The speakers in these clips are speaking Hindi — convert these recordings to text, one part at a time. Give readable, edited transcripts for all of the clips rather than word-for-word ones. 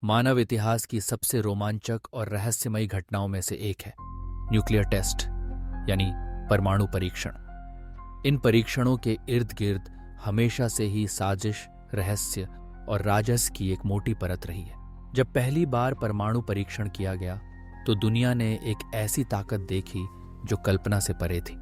मानव इतिहास की सबसे रोमांचक और रहस्यमयी घटनाओं में से एक है न्यूक्लियर टेस्ट यानी परमाणु परीक्षण। इन परीक्षणों के इर्द गिर्द हमेशा से ही साजिश, रहस्य और राजस की एक मोटी परत रही है। जब पहली बार परमाणु परीक्षण किया गया तो दुनिया ने एक ऐसी ताकत देखी जो कल्पना से परे थी,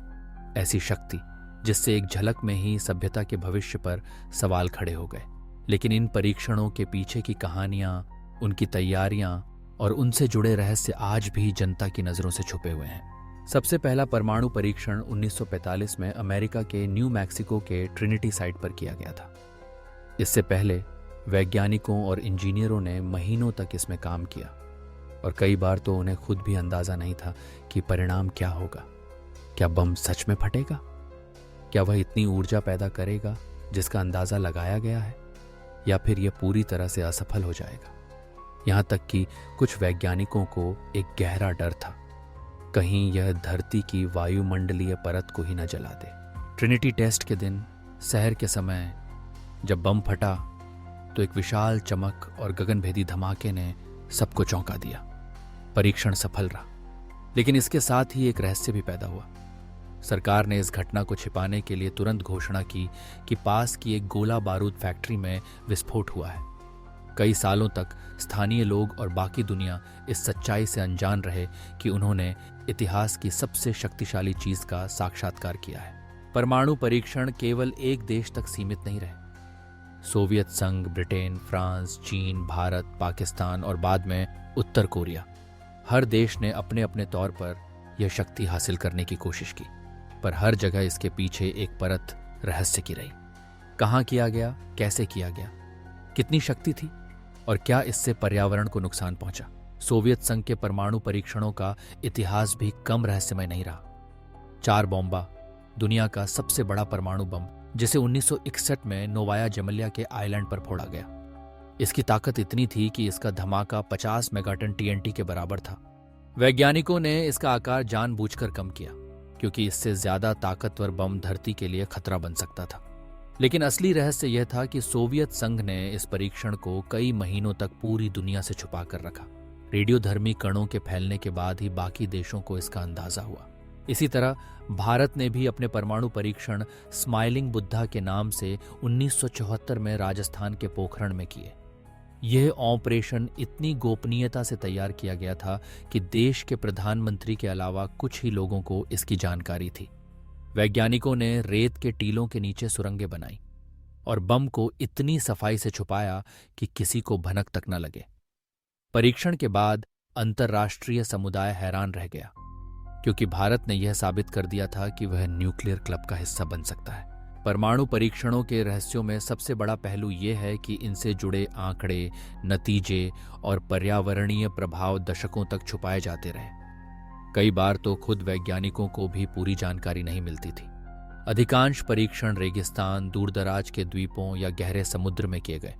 ऐसी शक्ति जिससे एक झलक में ही सभ्यता के भविष्य पर सवाल खड़े हो गए। लेकिन इन परीक्षणों के पीछे की कहानियां, उनकी तैयारियां और उनसे जुड़े रहस्य आज भी जनता की नजरों से छुपे हुए हैं। सबसे पहला परमाणु परीक्षण 1945 में अमेरिका के न्यू मैक्सिको के ट्रिनिटी साइट पर किया गया था। इससे पहले वैज्ञानिकों और इंजीनियरों ने महीनों तक इसमें काम किया और कई बार तो उन्हें खुद भी अंदाजा नहीं था कि परिणाम क्या होगा। क्या बम सच में फटेगा? क्या वह इतनी ऊर्जा पैदा करेगा जिसका अंदाजा लगाया गया है, या फिर यह पूरी तरह से असफल हो जाएगा? यहां तक कि कुछ वैज्ञानिकों को एक गहरा डर था, कहीं यह धरती की वायुमंडलीय परत को ही न जला दे। ट्रिनिटी टेस्ट के दिन शहर के समय जब बम फटा तो एक विशाल चमक और गगनभेदी धमाके ने सबको चौंका दिया। परीक्षण सफल रहा, लेकिन इसके साथ ही एक रहस्य भी पैदा हुआ। सरकार ने इस घटना को छिपाने के लिए तुरंत घोषणा की कि पास की एक गोला बारूद फैक्ट्री में विस्फोट हुआ है। कई सालों तक स्थानीय लोग और बाकी दुनिया इस सच्चाई से अनजान रहे कि उन्होंने इतिहास की सबसे शक्तिशाली चीज का साक्षात्कार किया है। परमाणु परीक्षण केवल एक देश तक सीमित नहीं रहे। सोवियत संघ, ब्रिटेन, फ्रांस, चीन, भारत, पाकिस्तान और बाद में उत्तर कोरिया, हर देश ने अपने अपने तौर पर यह शक्ति हासिल करने की कोशिश की, पर हर जगह इसके पीछे एक परत रहस्य की रही। कहाँ किया गया, कैसे किया गया, कितनी शक्ति थी और क्या इससे पर्यावरण को नुकसान पहुंचा? सोवियत संघ के परमाणु परीक्षणों का इतिहास भी कम रहस्यमय नहीं रहा। 4 बॉम्बा, दुनिया का सबसे बड़ा परमाणु बम, जिसे 1961 में नोवाया जेमलिया के आइलैंड पर फोड़ा गया। इसकी ताकत इतनी थी कि इसका धमाका 50 मेगाटन टीएनटी के बराबर था। वैज्ञानिकों ने इसका आकार जानबूझकर कम किया क्योंकि इससे ज्यादा ताकतवर बम धरती के लिए खतरा बन सकता था। लेकिन असली रहस्य यह था कि सोवियत संघ ने इस परीक्षण को कई महीनों तक पूरी दुनिया से छुपा कर रखा। रेडियोधर्मी कणों के फैलने के बाद ही बाकी देशों को इसका अंदाजा हुआ। इसी तरह भारत ने भी अपने परमाणु परीक्षण स्माइलिंग बुद्धा के नाम से 1974 में राजस्थान के पोखरण में किए। यह ऑपरेशन इतनी गोपनीयता से तैयार किया गया था कि देश के प्रधानमंत्री के अलावा कुछ ही लोगों को इसकी जानकारी थी। वैज्ञानिकों ने रेत के टीलों के नीचे सुरंगें बनाई और बम को इतनी सफाई से छुपाया कि किसी को भनक तक न लगे। परीक्षण के बाद अंतर्राष्ट्रीय समुदाय हैरान रह गया क्योंकि भारत ने यह साबित कर दिया था कि वह न्यूक्लियर क्लब का हिस्सा बन सकता है। परमाणु परीक्षणों के रहस्यों में सबसे बड़ा पहलू यह है कि इनसे जुड़े आंकड़े, नतीजे और पर्यावरणीय प्रभाव दशकों तक छुपाए जाते रहे। कई बार तो खुद वैज्ञानिकों को भी पूरी जानकारी नहीं मिलती थी। अधिकांश परीक्षण रेगिस्तान, दूरदराज के द्वीपों या गहरे समुद्र में किए गए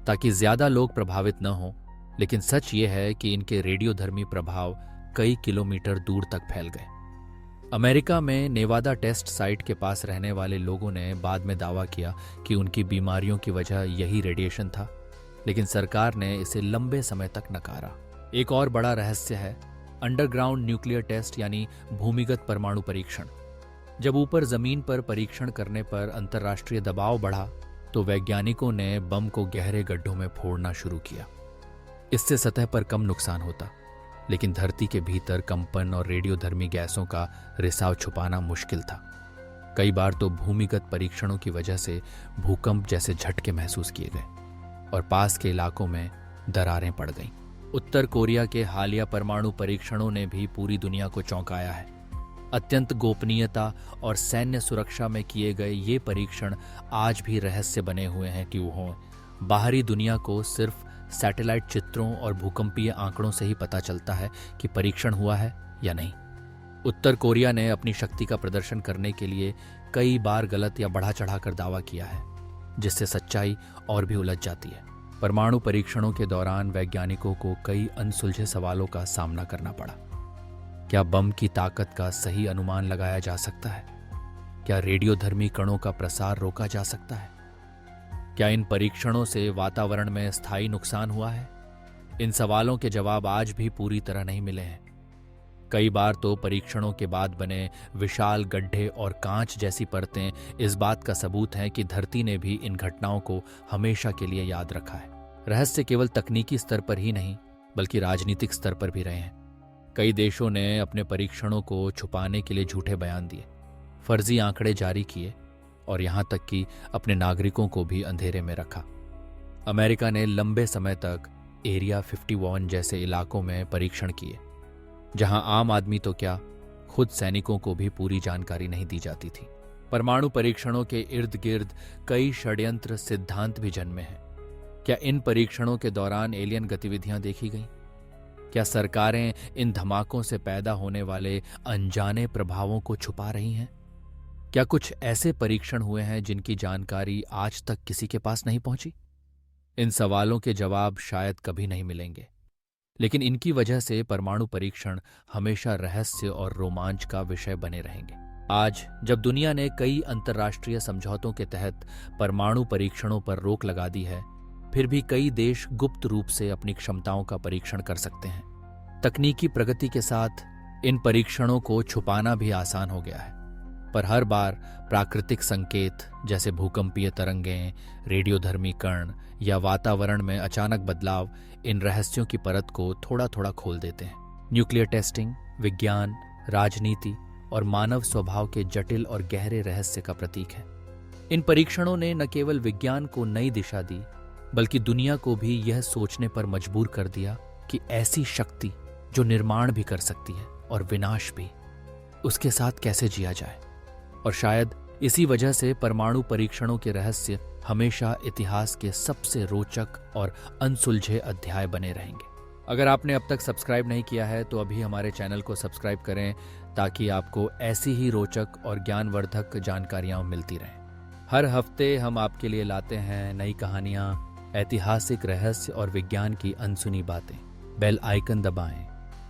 ताकि ज्यादा लोग प्रभावित न हों। लेकिन सच यह है कि इनके रेडियोधर्मी प्रभाव कई किलोमीटर दूर तक फैल गए। अमेरिका में नेवादा टेस्ट साइट के पास रहने वाले लोगों ने बाद में दावा किया कि उनकी बीमारियों की वजह यही रेडिएशन था, लेकिन सरकार ने इसे लंबे समय तक नकारा। एक और बड़ा रहस्य है अंडरग्राउंड न्यूक्लियर टेस्ट यानी भूमिगत परमाणु परीक्षण। जब ऊपर जमीन पर परीक्षण करने पर अंतर्राष्ट्रीय दबाव बढ़ा तो वैज्ञानिकों ने बम को गहरे गड्ढों में फोड़ना शुरू किया। इससे सतह पर कम नुकसान होता, लेकिन धरती के भीतर कंपन और रेडियोधर्मी गैसों का रिसाव छुपाना मुश्किल था। कई बार तो भूमिगत परीक्षणों की वजह से भूकंप जैसे झटके महसूस किए गए और पास के इलाकों में दरारें पड़ गईं। उत्तर कोरिया के हालिया परमाणु परीक्षणों ने भी पूरी दुनिया को चौंकाया है। अत्यंत गोपनीयता और सैन्य सुरक्षा में किए गए ये परीक्षण आज भी रहस्य बने हुए हैं कि वो बाहरी दुनिया को सिर्फ सैटेलाइट चित्रों और भूकंपीय आंकड़ों से ही पता चलता है कि परीक्षण हुआ है या नहीं। उत्तर कोरिया ने अपनी शक्ति का प्रदर्शन करने के लिए कई बार गलत या बढ़ा चढ़ाकर दावा किया है, जिससे सच्चाई और भी उलझ जाती है। परमाणु परीक्षणों के दौरान वैज्ञानिकों को कई अनसुलझे सवालों का सामना करना पड़ा। क्या बम की ताकत का सही अनुमान लगाया जा सकता है? क्या रेडियोधर्मी कणों का प्रसार रोका जा सकता है? क्या इन परीक्षणों से वातावरण में स्थायी नुकसान हुआ है? इन सवालों के जवाब आज भी पूरी तरह नहीं मिले हैं। कई बार तो परीक्षणों के बाद बने विशाल गड्ढे और कांच जैसी परतें इस बात का सबूत हैं कि धरती ने भी इन घटनाओं को हमेशा के लिए याद रखा है। रहस्य केवल तकनीकी स्तर पर ही नहीं बल्कि राजनीतिक स्तर पर भी रहे हैं। कई देशों ने अपने परीक्षणों को छुपाने के लिए झूठे बयान दिए, फर्जी आंकड़े जारी किए और यहां तक कि अपने नागरिकों को भी अंधेरे में रखा। अमेरिका ने लंबे समय तक एरिया 51 जैसे इलाकों में परीक्षण किए, जहां आम आदमी तो क्या, खुद सैनिकों को भी पूरी जानकारी नहीं दी जाती थी। परमाणु परीक्षणों के इर्द गिर्द कई षड्यंत्र सिद्धांत भी जन्मे हैं। क्या इन परीक्षणों के दौरान एलियन गतिविधियां देखी गईं? क्या सरकारें इन धमाकों से पैदा होने वाले अनजाने प्रभावों को छुपा रही हैं? क्या कुछ ऐसे परीक्षण हुए हैं जिनकी जानकारी आज तक किसी के पास नहीं पहुंची? इन सवालों के जवाब शायद कभी नहीं मिलेंगे, लेकिन इनकी वजह से परमाणु परीक्षण हमेशा रहस्य और रोमांच का विषय बने रहेंगे। आज जब दुनिया ने कई अंतर्राष्ट्रीय समझौतों के तहत परमाणु परीक्षणों पर रोक लगा दी है, फिर भी कई देश गुप्त रूप से अपनी क्षमताओं का परीक्षण कर सकते हैं। तकनीकी प्रगति के साथ इन परीक्षणों को छुपाना भी आसान हो गया है, पर हर बार प्राकृतिक संकेत जैसे भूकंपीय तरंगें, रेडियोधर्मी कण या वातावरण में अचानक बदलाव इन रहस्यों की परत को थोड़ा थोड़ा खोल देते हैं। न्यूक्लियर टेस्टिंग विज्ञान, राजनीति और मानव स्वभाव के जटिल और गहरे रहस्य का प्रतीक है। इन परीक्षणों ने न केवल विज्ञान को नई दिशा दी बल्कि दुनिया को भी यह सोचने पर मजबूर कर दिया कि ऐसी शक्ति जो निर्माण भी कर सकती है और विनाश भी, उसके साथ कैसे जिया जाए। और शायद इसी वजह से परमाणु परीक्षणों के रहस्य हमेशा इतिहास के सबसे रोचक और अनसुलझे अध्याय बने रहेंगे। अगर आपने अब तक सब्सक्राइब नहीं किया है तो अभी हमारे चैनल को सब्सक्राइब करें ताकि आपको ऐसी ही रोचक और ज्ञानवर्धक जानकारियां मिलती रहें। हर हफ्ते हम आपके लिए लाते हैं नई कहानियां, ऐतिहासिक रहस्य और विज्ञान की अनसुनी बातें। बेल आइकन दबाएं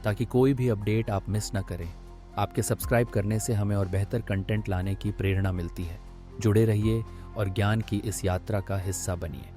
ताकि कोई भी अपडेट आप मिस न करें। आपके सब्सक्राइब करने से हमें और बेहतर कंटेंट लाने की प्रेरणा मिलती है। जुड़े रहिए और ज्ञान की इस यात्रा का हिस्सा बनिए।